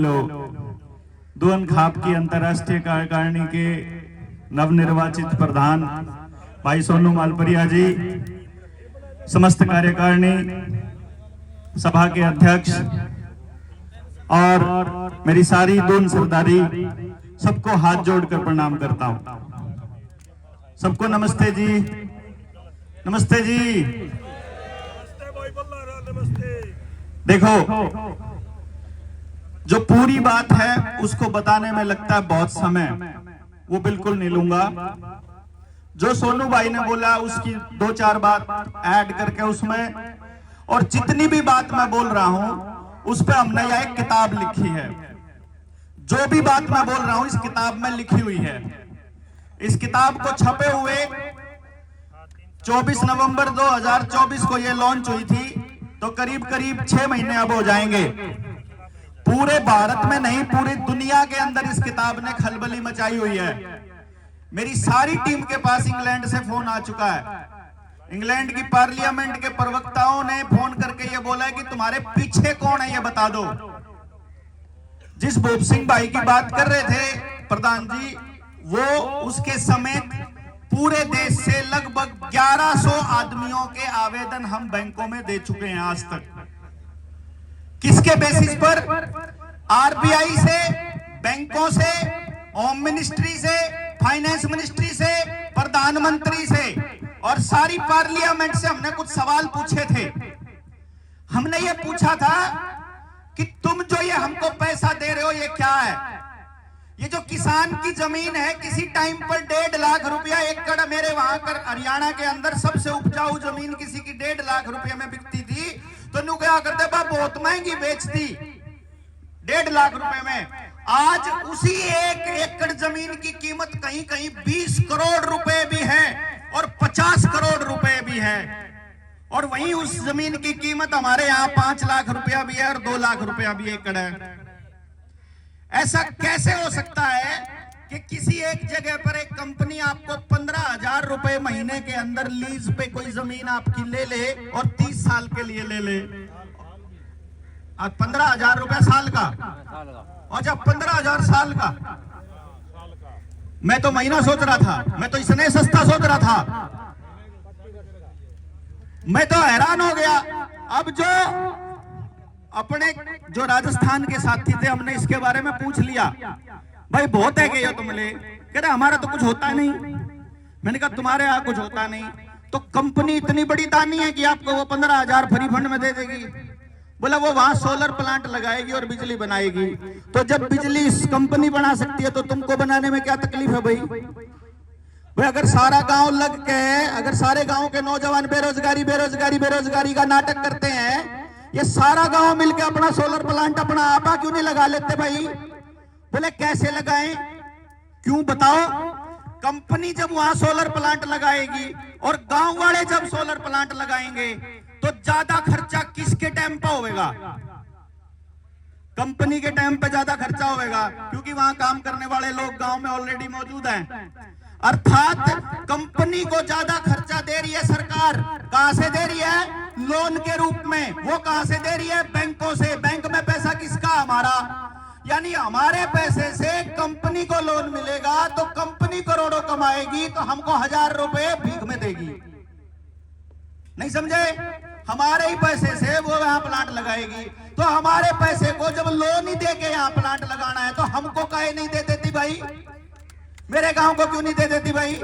दुअन खाप की अंतर्राष्ट्रीय कार्यकारिणी के नवनिर्वाचित प्रधान भाई सोनू मालपुरिया जी, समस्त कार्यकारिणी सभा के अध्यक्ष और मेरी सारी दून सरदारी, सबको हाथ जोड़कर प्रणाम करता हूं। सबको नमस्ते जी, नमस्ते जी। देखो, जो पूरी बात है उसको बताने में लगता है बहुत समय, वो बिल्कुल नहीं लूंगा। जो सोनू भाई ने बोला उसकी दो चार बात ऐड करके उसमें, और जितनी भी बात मैं बोल रहा हूं उस पे हमने यह एक किताब लिखी है। जो भी बात मैं बोल रहा हूं इस किताब में लिखी हुई है। इस किताब को छपे हुए 24 नवंबर 2024 को ये लॉन्च हुई थी, तो करीब करीब 6 महीने अब हो जाएंगे। पूरे भारत में नहीं, पूरी दुनिया के अंदर इस किताब ने खलबली मचाई हुई है। मेरी सारी टीम के पास इंग्लैंड से फोन आ चुका है। इंग्लैंड की पार्लियामेंट के प्रवक्ताओं ने फोन करके ये बोला है कि तुम्हारे पीछे कौन है ये बता दो। जिस भूप सिंह भाई की बात कर रहे थे प्रधान जी, वो उसके समेत पूरे देश से लगभग 1100 आदमियों के आवेदन हम बैंकों में दे चुके हैं आज तक। किसके बेसिस पर? आरबीआई से, बैंकों से, होम मिनिस्ट्री से, फाइनेंस मिनिस्ट्री से, प्रधानमंत्री से और सारी पार्लियामेंट से हमने कुछ सवाल पूछे थे। हमने ये पूछा था कि तुम जो ये हमको पैसा दे रहे हो ये क्या है? ये जो किसान की जमीन है, किसी टाइम पर 1.5 लाख रुपया एकड़, मेरे वहां कर हरियाणा के अंदर सबसे उपजाऊ जमीन किसी की 1.5 लाख रुपया में बिकती थी, तो नु क्या करते बा, बहुत महंगी बेचती 1.5 लाख रुपए में। आज उसी 1 एकड़ जमीन की कीमत कहीं कहीं 20 करोड़ रुपए भी है और 50 करोड़ रुपए भी है, और वहीं उस जमीन की कीमत हमारे यहाँ 5 लाख रुपया भी है और 2 लाख रुपया भी एकड़ है। ऐसा कैसे हो सकता है कि किसी एक जगह पर एक कंपनी आपको 15,000 रुपए महीने के अंदर लीज पे कोई जमीन आपकी ले ले और 30 साल के लिए ले ले? 15,000 रुपए साल का, और जब 15,000 साल का, मैं तो महीना सोच रहा था, मैं तो इसने सस्ता सोच रहा था, मैं तो हैरान हो गया। अब जो राजस्थान के साथी थे, हमने इसके बारे में पूछ लिया, भाई बहुत है क्या तुम ले? कह रहे हमारा तो कुछ होता नहीं। मैंने कहा तुम्हारे यहाँ कुछ होता नहीं तो कंपनी इतनी बड़ी दानी है कि आपको वो 15,000 फ्री फंड में दे देगी? बोला वो वहां सोलर प्लांट लगाएगी और बिजली बनाएगी। तो जब बिजली कंपनी बना सकती है तो तुमको बनाने में क्या तकलीफ है भाई? अगर सारा गांव लग के, अगर सारे गांव के नौजवान बेरोजगारी बेरोजगारी बेरोजगारी का नाटक करते हैं, ये सारा गांव मिलकर अपना सोलर प्लांट अपना आपा क्यों नहीं लगा लेते भाई? बोले कैसे लगाएं? क्यों बताओ? कंपनी जब वहां सोलर प्लांट लगाएगी और गांव वाले जब सोलर प्लांट लगाएंगे तो ज्यादा खर्चा किसके टाइम पे होगा? कंपनी के टाइम पे ज्यादा खर्चा होगा, क्योंकि वहां काम करने वाले लोग गांव में ऑलरेडी मौजूद हैं। अर्थात कंपनी को ज्यादा खर्चा दे रही है सरकार। कहां से दे रही है? लोन के रूप में। वो कहां से दे रही है? बैंकों से। बैंक में पैसा किसका? हमारा। यानी हमारे पैसे से कंपनी को लोन मिलेगा तो कंपनी करोड़ों कमाएगी, तो हमको 1000 रुपए भीख में देगी। नहीं समझे? हमारे ही पैसे से वो यहां प्लांट लगाएगी, तो हमारे पैसे को जब लोन ही दे के यहां प्लांट लगाना है तो हमको काहे नहीं दे देती भाई? मेरे गांव को क्यों नहीं दे देती भाई?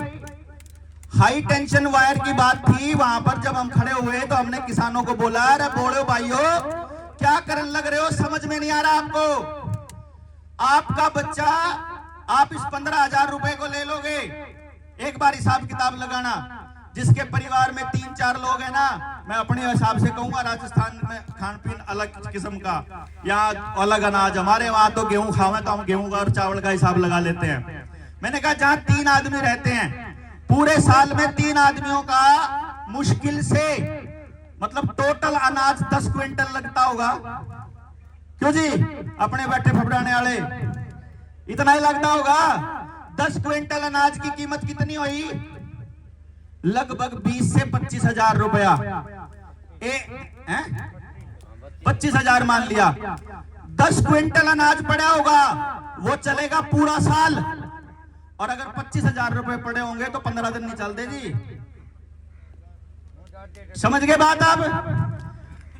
हाई टेंशन वायर की बात थी वहां पर, जब हम खड़े हुए तो हमने किसानों को बोला, अरे बोलो भाइयों क्या करने लग रहे हो? समझ में नहीं आ रहा आपको? आपका बच्चा, आप इस 15,000 रुपए को ले लोगे, एक बार हिसाब किताब लगाना। जिसके परिवार में 3-4 लोग हैं ना, मैं अपने हिसाब से कहूंगा राजस्थान में खान पीन अलग किस्म का, यहाँ अलग अनाज, हमारे वहां तो गेहूं खावे तो हम गेहूं का और चावल का हिसाब लगा लेते हैं। मैंने कहा जहां 3 आदमी रहते हैं, पूरे साल में 3 आदमियों का मुश्किल से मतलब टोटल अनाज 10 क्विंटल लगता होगा। क्यों जी? अपने बैठे फबड़ाने वाले, इतना ही लगता होगा। 10 क्विंटल अनाज की कीमत कितनी हुई? लगभग 20 से 25,000 रुपया। 25,000 मान लिया। 10 क्विंटल अनाज पड़ा होगा, वो चलेगा पूरा साल। और अगर 25,000 रुपए पड़े होंगे तो 15 दिन नहीं चलते जी। समझ गए बात आप?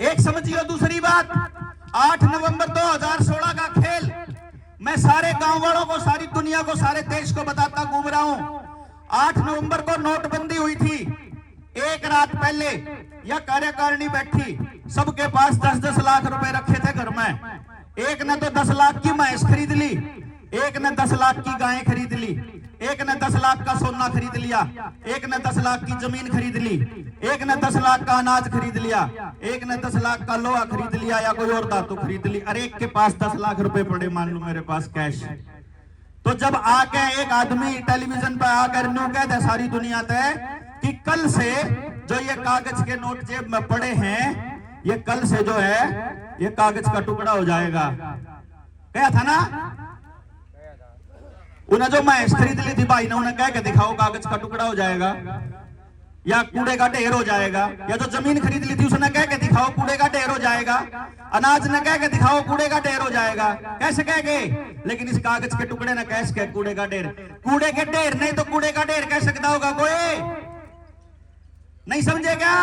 एक समझिए। दूसरी बात, 8 नवंबर 2016 का खेल मैं सारे गांव वालों को, सारी दुनिया को, सारे देश को बताता घूम रहा हूं। 8 नवंबर को नोटबंदी हुई थी। एक रात पहले यह कार्यकारिणी बैठी, सबके पास 10-10 लाख रुपए रखे थे घर में। एक ने तो 10 लाख की भैंस खरीद ली, एक ने 10 लाख की गायें खरीद ली, एक ने 10 लाख का सोना खरीद लिया, एक ने 10 लाख की जमीन खरीद ली, एक ने 10 लाख का अनाज खरीद लिया, एक ने 10 लाख का लोहा खरीद लिया या कोई और धातु खरीद ली। अरे एक के पास 10 लाख रुपए पड़े, मान लो मेरे पास कैश। तो जब आके एक आदमी टेलीविजन पर आकर न्यू कहते सारी दुनिया तय कि कल से जो ये कागज के नोट जेब में पड़े हैं, ये कल से जो है ये कागज का टुकड़ा हो जाएगा। क्या था ना, उन्हें जो भैंस खरीद ली थी भाई ने, उन्हें कह के दिखाओ कागज का टुकड़ा हो जाएगा या कूड़े का ढेर हो जाएगा। या जो जमीन खरीद ली थी उसने कह के दिखाओ कूड़े का ढेर हो जाएगा। अनाज ने कह के दिखाओ कूड़े का ढेर हो जाएगा। कैसे कह के? लेकिन इस कागज के टुकड़े ने कैसे कह कूड़े का ढेर? कूड़े के ढेर नहीं तो कूड़े का ढेर कह सकता होगा कोई? नहीं समझे क्या?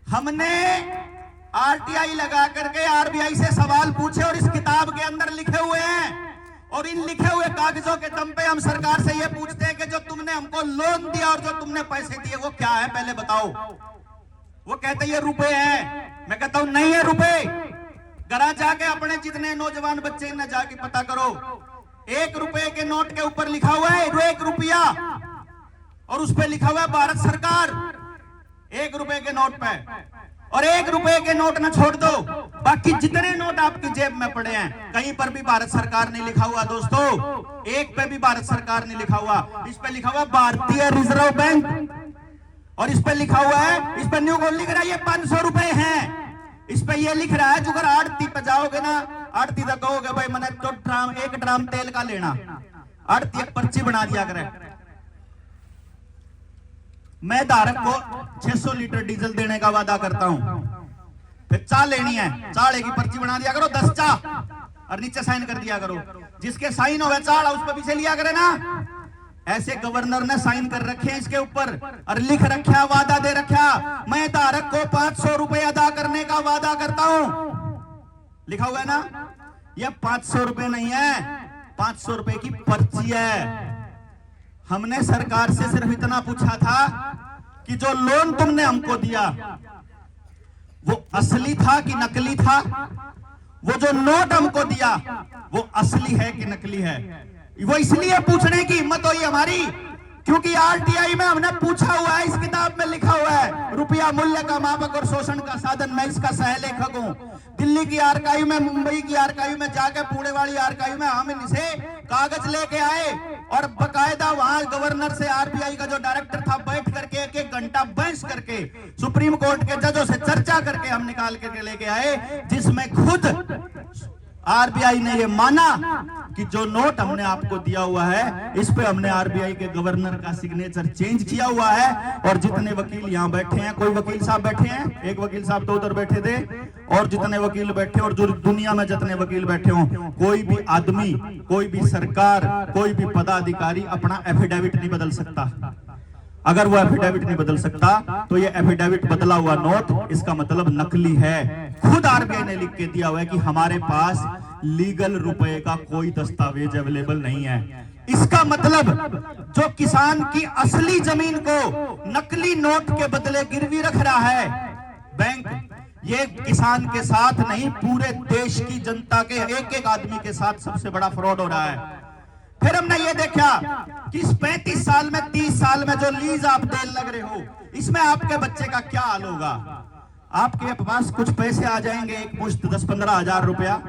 हमने आरटीआई लगा करके आरबीआई से सवाल पूछे और इस किताब के अंदर लिखे हुए हैं। और इन लिखे हुए कागजों के दम पे हम सरकार से ये पूछते हैं कि जो तुमने हमको लोन दिया और जो तुमने पैसे दिए वो क्या है पहले बताओ। वो कहते ये रुपए हैं। मैं कहता हूं नहीं है रुपए। घरा जाके अपने जितने नौजवान बच्चे ने जाके पता करो, 1 रुपए के नोट के ऊपर लिखा हुआ है 1 रुपया और उस पर लिखा हुआ है भारत सरकार। 1 रुपए के नोट पे, और 1 रुपए के नोट ना छोड़ दो, बाकी जितने नोट आपकी जेब में पड़े हैं कहीं पर भी भारत सरकार नहीं लिखा हुआ दोस्तों। एक पे भी भारत सरकार नहीं लिखा हुआ। इस पे लिखा हुआ भारतीय रिजर्व बैंक और इस पे लिखा हुआ है, इस पे न्यू गोल्ड लिख रहा है ये 500 रुपए हैं। इस पे ये लिख रहा है जो अगर आड़ती पे जाओगे ना, आड़ती तक कहोगे भाई मैंने तो 1 ड्राम तेल का लेना, आड़ती एक पर्ची बना दिया करे, मैं धारक को 600 लीटर डीजल देने का वादा करता हूं। फिर चाय लेनी है, चाय की पर्ची बना दिया करो 10 चाय और नीचे साइन कर दिया करो। जिसके साइन हो चाय उस पर पीछे लिया करे ना। ऐसे गवर्नर ने साइन कर रखे हैं इसके ऊपर और लिख रखा, वादा दे रखा, मैं धारक को 500 रुपए अदा करने का वादा करता हूं। लिखा हुआ है ना। यह 500 रुपए नहीं है, 500 रुपए की पर्ची है। हमने सरकार से सिर्फ इतना पूछा था कि जो लोन तुमने हमको दिया वो असली था कि नकली था? वो जो नोट हमको दिया वो असली है कि नकली है? वो इसलिए पूछने की हिम्मत हुई हमारी क्योंकि आरटीआई में हमने पूछा हुआ है, इस किताब में लिखा हुआ है, रुपया मूल्य का मापक और शोषण का साधन। मैं इसका सहलेखक हूं। दिल्ली की आर्काइव में, मुंबई की आर्काइव में जाके, पुणे वाली आर्काइव में हम इनसे कागज लेके आए और बकायदा वहां गवर्नर से, आरबीआई का जो डायरेक्टर था, बैठ करके 1-1 घंटा बहस करके सुप्रीम कोर्ट के जजों से चर्चा करके हम निकाल करके लेके आए, जिसमें खुद आरबीआई ने ये माना कि जो नोट हमने आपको दिया हुआ है इस पे हमने आरबीआई के गवर्नर का सिग्नेचर चेंज किया हुआ है। और जितने वकील यहाँ बैठे हैं, कोई वकील साहब बैठे हैं, एक वकील साहब तो उधर बैठे थे, और जितने वकील बैठे और जो दुनिया में जितने वकील बैठे हों, कोई भी आदमी, कोई भी सरकार, कोई भी पदाधिकारी अपना एफिडेविट नहीं बदल सकता। अगर वो एफिडेविट नहीं बदल सकता तो ये एफिडेविट बदला हुआ नोट, इसका मतलब नकली है। खुद आरबीआई ने लिख के दिया हुआ है कि हमारे पास लीगल रुपए का कोई दस्तावेज अवेलेबल नहीं है। इसका मतलब जो किसान की असली जमीन को नकली नोट के बदले गिरवी रख रहा है बैंक, ये किसान के साथ नहीं, पूरे देश की जनता के एक-एक आदमी के साथ सबसे बड़ा फ्रॉड हो रहा है। फिर हमने ये देखा कि इस 35 साल में, 30 साल में जो लीज आप देने लग रहे हो, इसमें आपके बच्चे का क्या हाल होगा? आपके पास कुछ पैसे आ जाएंगे, एक मुश्त 10-15 हजार रुपया,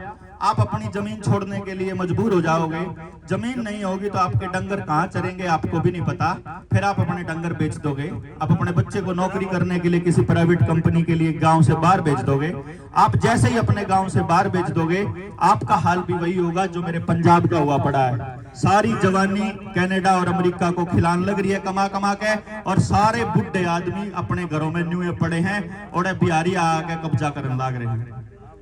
आप अपनी जमीन छोड़ने के लिए मजबूर हो जाओगे। जमीन नहीं होगी तो आपके डंगर कहाँ चरेंगे आपको भी नहीं पता। फिर आप अपने डंगर बेच दोगे, आप अपने बच्चे को नौकरी करने के लिए किसी प्राइवेट कंपनी के लिए गांव से बाहर भेज दोगे। आप जैसे ही अपने गांव से बाहर भेज दोगे, आपका हाल भी वही होगा जो मेरे पंजाब का हुआ पड़ा है। सारी जवानी कनाडा और अमेरिका को खिलाने लग रही है कमा कमा के, और सारे बुढ़े आदमी अपने घरों में न्यूए पड़े हैं और बिहारी आके कब्जा करने लग रहे हैं।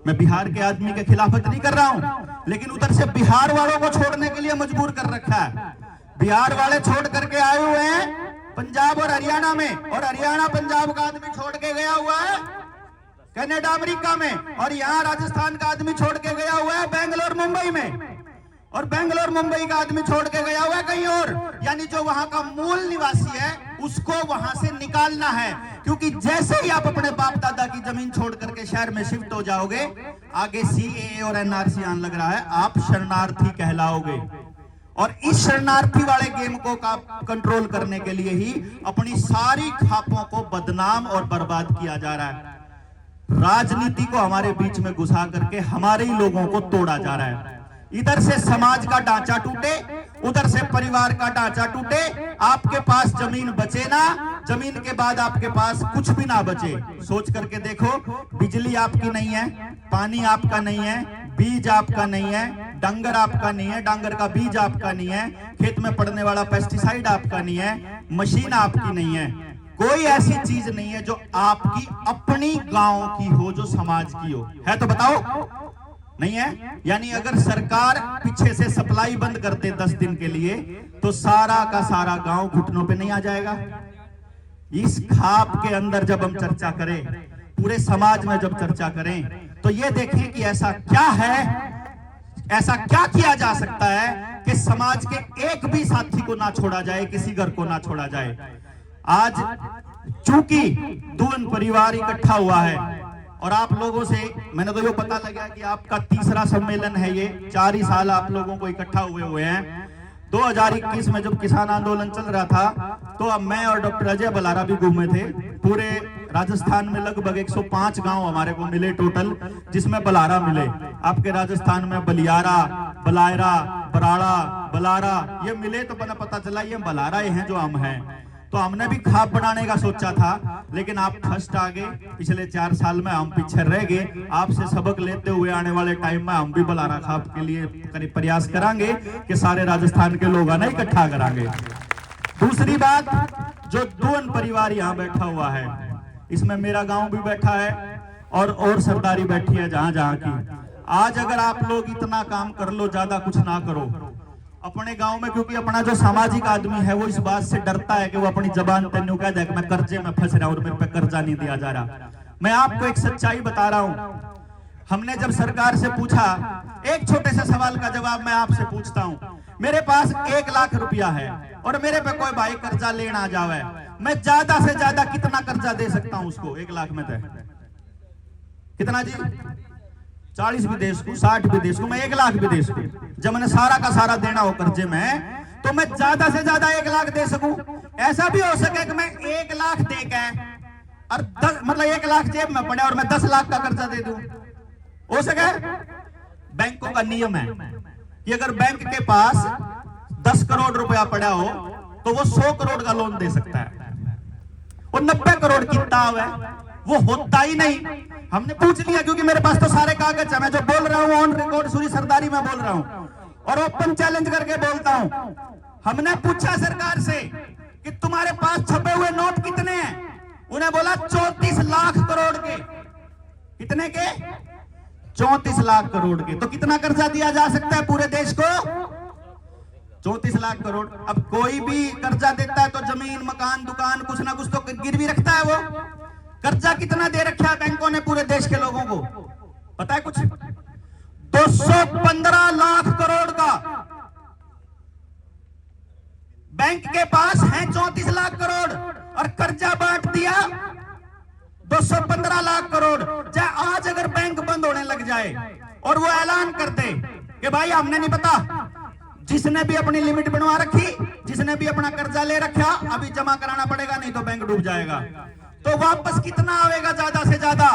मैं बिहार के आदमी के खिलाफत नहीं कर रहा हूं, लेकिन उधर से बिहार वालों को छोड़ने के लिए मजबूर कर रखा है। बिहार वाले छोड़ करके आए हुए हैं पंजाब और हरियाणा में, और हरियाणा पंजाब का आदमी छोड़ के गया हुआ है कनाडा अमेरिका में, और यहाँ राजस्थान का आदमी छोड़ के गया हुआ है बेंगलोर मुंबई में, और बेंगलोर मुंबई का आदमी छोड़ के गया हुआ है कहीं और। यानी जो वहां का मूल निवासी है उसको वहां से निकालना है, क्योंकि जैसे ही आप अपने बाप दादा की जमीन छोड़ करके शहर में शिफ्ट हो जाओगे, आगे सीएए और एनआरसी आने लग रहा है, आप शरणार्थी कहलाओगे। और इस शरणार्थी वाले गेम को कंट्रोल करने के लिए ही अपनी सारी खापों को बदनाम और बर्बाद किया जा रहा है। राजनीति को हमारे बीच में घुसा करके हमारे ही लोगों को तोड़ा जा रहा है। इधर से समाज का ढांचा टूटे, उधर से परिवार का ढांचा टूटे, आपके पास जमीन बचे ना, जमीन के बाद आपके पास कुछ भी ना बचे। सोच करके देखो, बिजली आपकी नहीं है, पानी आपका नहीं है, बीज आपका नहीं है, डांगर आपका नहीं है, डांगर का बीज आपका नहीं है, खेत में पड़ने वाला पेस्टिसाइड आपका नहीं है, मशीन आपकी नहीं है, कोई ऐसी चीज नहीं है जो आपकी अपनी गांव की हो, जो समाज की हो। है तो बताओ, नहीं है? यानी अगर सरकार पीछे से सप्लाई बंद कर दे 10 दिन के लिए, तो सारा का सारा गांव घुटनों पे नहीं आ जाएगा। इस खाप के अंदर जब हम चर्चा करें, पूरे समाज में जब चर्चा करें, तो ये देखें कि ऐसा क्या है, ऐसा क्या किया जा सकता है कि समाज के एक भी साथी को ना छोड़ा जाए, किसी घर को ना छोड़ा जाए। आज चूंकि दून परिवार इकट्ठा हुआ है, और आप लोगों से मैंने तो ये पता लगा कि आपका तीसरा सम्मेलन है ये, 4 ही साल आप लोगों को इकट्ठा हुए हैं। 2021 में जब किसान आंदोलन चल रहा था, तो अब मैं और डॉक्टर अजय बलारा भी घूमे थे। पूरे राजस्थान में लगभग 105 गांव हमारे को मिले टोटल, जिसमें बलारा मिले। आपके राजस्थान में बलियारा, बलायरा, बराड़ा, बलारा ये मिले, तो बना पता चला ये बलारा ही हैं जो हम हैं। तो हमने भी खाप बनाने का सोचा था, लेकिन आप फर्स्ट आ गए। पिछले 4 साल में हम पीछे रह गए। आपसे सबक लेते हुए आने वाले टाइम में हम भी बलारा खाप के लिए प्रयास करांगे कि सारे राजस्थान के लोग आना इकट्ठा करांगे। दूसरी बात, जो दून परिवार यहाँ बैठा हुआ है, इसमें मेरा गांव भी बैठा है और सरदारी बैठी है जहां जहां की। आज अगर आप लोग इतना काम कर लो, ज्यादा कुछ ना करो अपने गांव में, क्योंकि अपना जो सामाजिक आदमी है वो इस बात से डरता है कि वो अपनी जबान तेन्यू कह दे कि मैं कर्जे में फंस रहा हूं और मेरे पे कर्जा नहीं दिया जा रहा। मैं आपको एक सच्चाई बता रहा हूं। हमने जब सरकार से पूछा, एक छोटे से सवाल का जवाब मैं आपसे पूछता हूं, मेरे पास 1 लाख रुपया है और मेरे पे कोई भाई कर्जा लेना आ जावे, मैं ज्यादा से ज्यादा कितना कर्जा दे सकता हूं उसको? 1 लाख में तय कितना जी? 40 भी देश को, 60 भी देश को, मैं 1 लाख भी देश को, जब मैंने सारा का सारा देना हो कर्जे में, तो मैं ज्यादा से ज्यादा 1 लाख दे सकूं। ऐसा भी हो सके कि मैं 1 लाख दे के और 1 लाख जेब में पड़े और मैं 10 लाख का कर्जा दे दूं, हो सके? बैंकों का नियम है कि अगर बैंक के पास 10 करोड़ रुपया पड़ा हो तो वो 100 करोड़ का लोन दे सकता है, और 90 करोड़ की दाव है वो होता ही नहीं। हमने पूछ लिया, क्योंकि मेरे पास तो सारे कागज है, मैं जो बोल रहा हूं ऑन रिकॉर्ड सूरी सरदारी में बोल रहा हूं और ओपन चैलेंज करके बोलता हूं। हमने पूछा सरकार से कि तुम्हारे पास छपे हुए नोट कितने हैं? उन्हें बोला 34 लाख करोड़ के। कितने के? 34 लाख करोड़ के। तो कितना कर्जा दिया जा सकता है पूरे देश को? 34 लाख करोड़। अब कोई भी कर्जा देता है तो जमीन, मकान, दुकान, कुछ ना कुछ तो गिरवी रखता है। वो कर्जा कितना दे रखा है बैंकों ने पूरे देश के लोगों को, पता है कुछ? 215 लाख करोड़ का बैंक के पास है 34 लाख करोड़, और कर्जा बांट दिया 215 लाख करोड़। चाहे आज अगर बैंक बंद होने लग जाए और वो ऐलान कर दे कि भाई हमने नहीं पता, जिसने भी अपनी लिमिट बनवा रखी, जिसने भी अपना कर्जा ले रखा, अभी जमा कराना पड़ेगा, नहीं तो बैंक डूब जाएगा, तो वापस कितना आएगा ज्यादा से ज्यादा?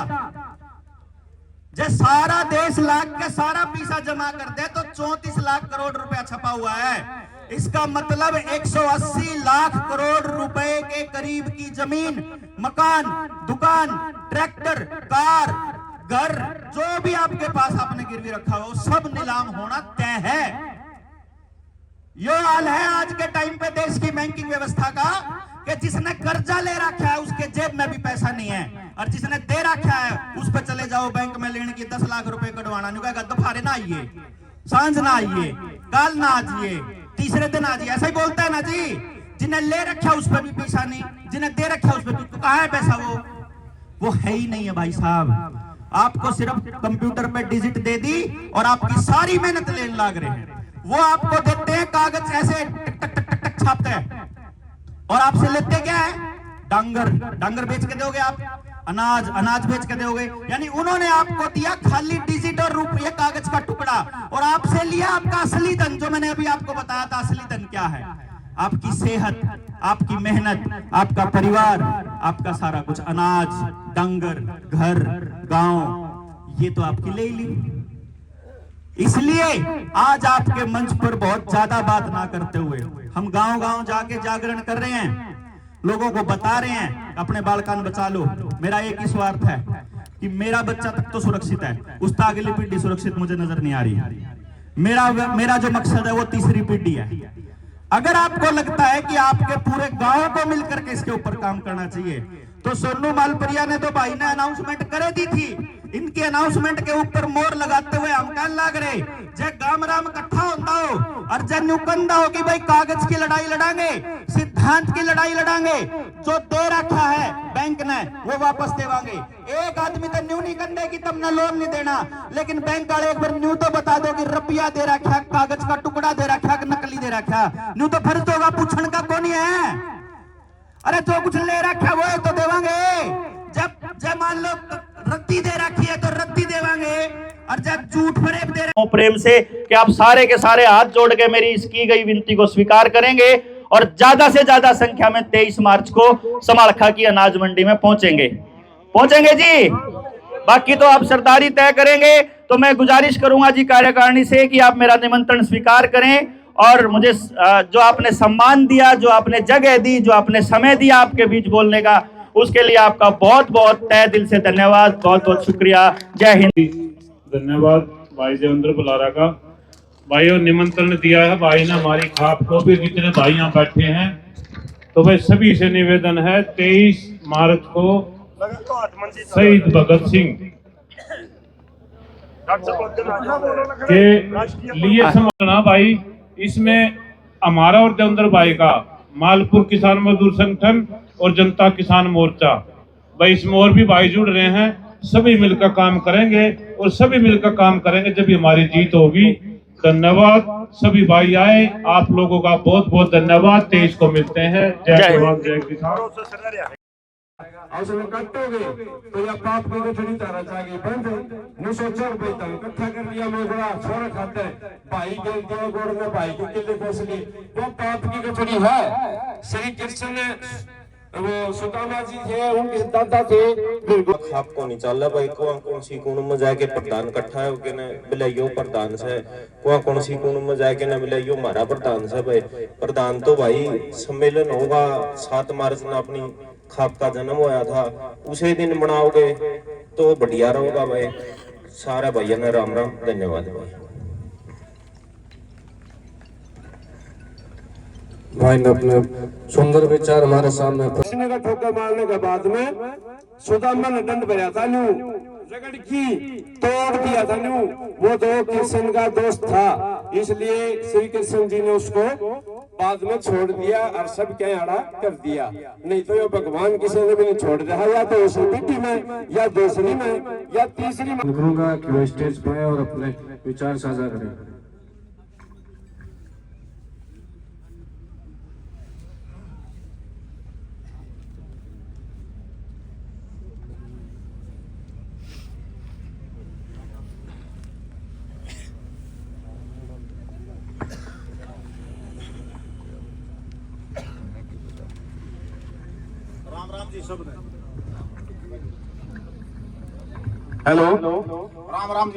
जब सारा देश लाख के सारा पैसा जमा कर दे तो 34 लाख करोड़ रुपया छपा हुआ है। इसका मतलब 180 लाख करोड़ रुपए के करीब की जमीन, मकान, दुकान, ट्रैक्टर, कार, घर, जो भी आपके पास आपने गिरवी रखा हो, सब नीलाम होना तय है। यो हाल है आज के टाइम पे देश की बैंकिंग व्यवस्था का कि जिसने कर्जा ले रखा है उसके जेब में भी पैसा नहीं है, और जिसने दे रखा है उस पर चले जाओ बैंक में लेने की 10 लाख रुपए कटवाना, नहीं कहेगा दोपहर ना आइए, सांझ ना आइए, काल ना आइए, तीसरे दिन आ जाइए, ऐसा ही बोलता है ना जी। जिन्हें ले रखा उस पर भी पैसा नहीं, जिन्हें दे रखा उस पर भी, तो कहाँ है पैसा? वो है ही नहीं है भाई साहब। आपको सिर्फ कंप्यूटर पे डिजिट दे दी और आपकी सारी मेहनत लेने लग रहे हैं। वो आपको देते हैं कागज ऐसे टक टक टक टक टक छापते हैं, और आपसे लेते क्या है? डांगर। डांगर बेच के दोगे आप, अनाज, अनाज बेच के दोगे। यानी उन्होंने आपको दिया खाली डिजिट और रुपये कागज का टुकड़ा, और आपसे लिया आपका असली धन, जो मैंने अभी आपको बताया था असली धन क्या है? आपकी सेहत, आपकी मेहनत, आपका परिवार, आपका सारा कुछ, अनाज, डंगर, घर, गांव, ये तो आपकी ले ली। इसलिए आज आपके मंच पर बहुत ज्यादा बात ना करते हुए हम गांव गांव जाके जागरण कर रहे हैं, लोगों को बता रहे हैं अपने बालकान बचा लो। मेरा एक ही स्वार्थ है कि मेरा बच्चा तक तो सुरक्षित है, उसका अगली पीढ़ी सुरक्षित मुझे नजर नहीं आ रही। मेरा जो मकसद है वो तीसरी पीढ़ी है। अगर आपको लगता है कि आपके पूरे गांव को मिलकर के इसके ऊपर काम करना चाहिए, तो सोनू मालपुरिया ने तो भाई ने अनाउंसमेंट कर दी थी। इनके अनाउंसमेंट के ऊपर मोर लगाते हुए हम कहने लग रहे, जय गाम राम इकट्ठा होता हो और जय नुकंदा हो कि भाई कागज की लड़ाई लड़ांगे, सिद्धांत की लड़ाई लड़ांगे। जो दे रखा है बैंक ने वो वापस देवांगे। एक आदमी तो न्यू नहीं करने की तुमने लोन नहीं देना, लेकिन बैंक वाले एक बार न्यू तो बता दो कि रुपया दे रखा, कागज का टुकड़ा दे रखा, नकली दे रखा, न्यू तो फर्ज होगा पूछने का कौन है? अरे जो कुछ ले रखा वो तो देवांगे। जब मान लो रद्दी दे रखी है तो रद्दी देवांगे, और जब झूठ फरेब दे रहे प्रेम से कि आप सारे के सारे हाथ जोड़ के मेरी इस की गई विनती को स्वीकार करेंगे और ज्यादा से ज्यादा संख्या में 23 मार्च को समालखा की अनाज मंडी में पहुंचेंगे जी। बाकी तो आप सरदारी तय करेंगे। तो मैं गुजारिश करूंगा जी कार्यकारिणी से कि आप मेरा निमंत्रण स्वीकार करें, और मुझे जो आपने सम्मान दिया, जो आपने जगह दी, जो आपने समय दिया आपके बीच बोलने का, उसके लिए आपका बहुत बहुत तहे दिल से धन्यवाद, बहुत बहुत शुक्रिया। जय हिंद। धन्यवाद भाई देवेंद्र बुलारा का। भाइयों निमंत्रण दिया है भाई ने हमारी खाप को भी, जितने भाई यहाँ बैठे हैं, तो भाई सभी से निवेदन है 23 मार्च को शहीद भगत सिंह के लिए समझना भाई। इसमें हमारा और देवेंद्र भाई का मालपुर किसान मजदूर संगठन और जनता किसान मोर्चा, भाई इसमें और भी भाई जुड़ रहे हैं। सभी मिलकर काम करेंगे और सभी मिलकर काम करेंगे जब हमारी जीत होगी। धन्यवाद। सभी भाई आए, आप लोगों का बहुत बहुत धन्यवाद। 23 को मिलते हैं। जय जवान जय किसान। असमें कटोगे तो या पाप की गठड़ी तारा जागे बंद नु सोचो भाई तन इकट्ठा कर लिया मैं बड़ा छोरा खाता है भाई के दिया गोड़ में भाई के किले फसली, वो पाप की गठड़ी है। श्री कृष्ण वो सुदामा जी थे, उनके दादा थे। आपको नहीं चल भाई कौन सी कौन में जाके प्रधान इकट्ठा है के न मिलाइयो प्रधान से, कौन सी कौन में जाके न मिलाइयो हमारा प्रधान से। भाई प्रधान तो भाई सम्मेलन होगा 7 मार्च में अपनी खाप का जन्म होया था, उसे दिन मनाओगे तो बढ़िया रहोगा भाई। सारे भैया ने राम राम, धन्यवाद भाई। भाई ने अपने सुंदर विचार हमारे सामने प्रश्न का ठोकर मारने के बाद में सुदामा ने दंड भरा था न्यू, रगड़ की तोड़ दिया था न्यू। वो तो कृष्ण का दोस्त था, इसलिए श्री कृष्ण जी ने उसको बाद में छोड़ दिया और सब क्या आड़ा कर दिया। नहीं तो ये भगवान किसी ने भी नहीं छोड़ रहा, या तो उसी पीढ़ी में या दूसरी में या तीसरी में। करूंगा कि वो स्टेज पे और अपने विचार साझा करें। राम जी सब ने हेलो राम राम जी।